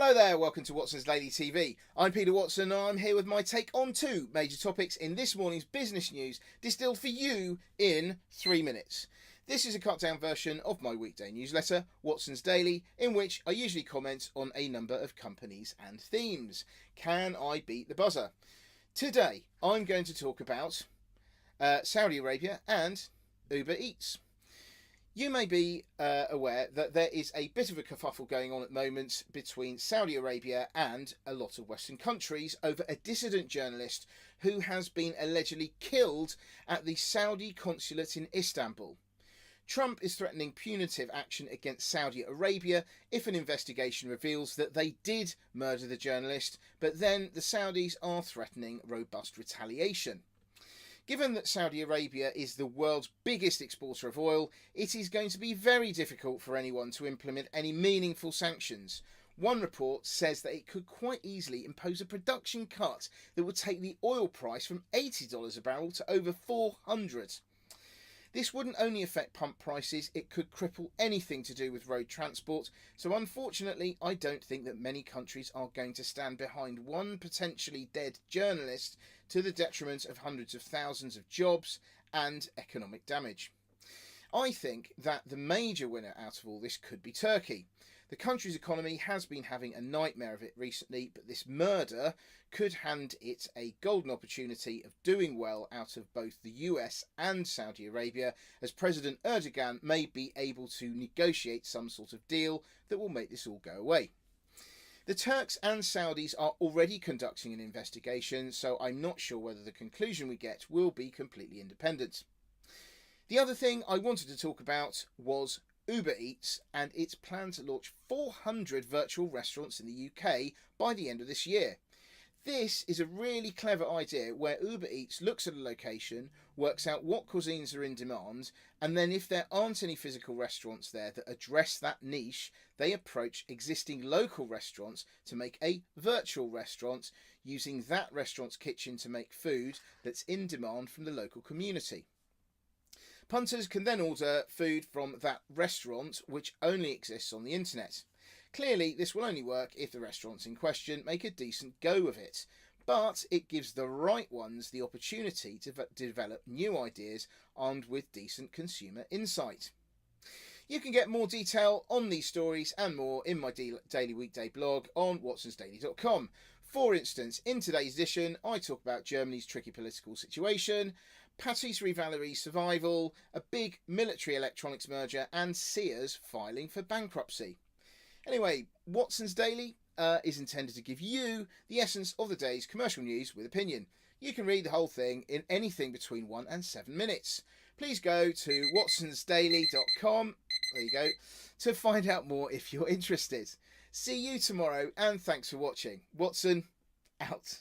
Hello there, welcome to Watson's Daily TV. I'm Peter Watson and I'm here with my take on two major topics in this morning's business news, distilled for you in 3 minutes. This is a cut down version of my weekday newsletter, Watson's Daily, in which I usually comment on a number of companies and themes. Can I beat the buzzer? Today I'm going to talk about Saudi Arabia and Uber Eats. You may be aware that there is a bit of a kerfuffle going on at the moment between Saudi Arabia and a lot of Western countries over a dissident journalist who has been allegedly killed at the Saudi consulate in Istanbul. Trump is threatening punitive action against Saudi Arabia if an investigation reveals that they did murder the journalist, but then the Saudis are threatening robust retaliation. Given that Saudi Arabia is the world's biggest exporter of oil, it is going to be very difficult for anyone to implement any meaningful sanctions. One report says that it could quite easily impose a production cut that would take the oil price from $80 a barrel to over $400. This wouldn't only affect pump prices, it could cripple anything to do with road transport, so unfortunately I don't think that many countries are going to stand behind one potentially dead journalist to the detriment of hundreds of thousands of jobs and economic damage. I think that the major winner out of all this could be Turkey. The country's economy has been having a nightmare of it recently, but this murder could hand it a golden opportunity of doing well out of both the US and Saudi Arabia, as President Erdogan may be able to negotiate some sort of deal that will make this all go away. The Turks and Saudis are already conducting an investigation, so I'm not sure whether the conclusion we get will be completely independent. The other thing I wanted to talk about was Uber Eats and its plan to launch 400 virtual restaurants in the UK by the end of this year. This is a really clever idea where Uber Eats looks at a location, works out what cuisines are in demand, and then if there aren't any physical restaurants there that address that niche, they approach existing local restaurants to make a virtual restaurant using that restaurant's kitchen to make food that's in demand from the local community. Punters can then order food from that restaurant, which only exists on the internet. Clearly, this will only work if the restaurants in question make a decent go of it, but it gives the right ones the opportunity to develop new ideas armed with decent consumer insight. You can get more detail on these stories and more in my daily weekday blog on watsonsdaily.com. For instance, in today's edition, I talk about Germany's tricky political situation, Patisserie Valerie's survival, a big military electronics merger, and Sears filing for bankruptcy. Anyway, Watson's Daily is intended to give you the essence of the day's commercial news with opinion. You can read the whole thing in anything between 1 and 7 minutes. Please go to watsonsdaily.com, there you go, to find out more if you're interested. See you tomorrow and thanks for watching. Watson, out.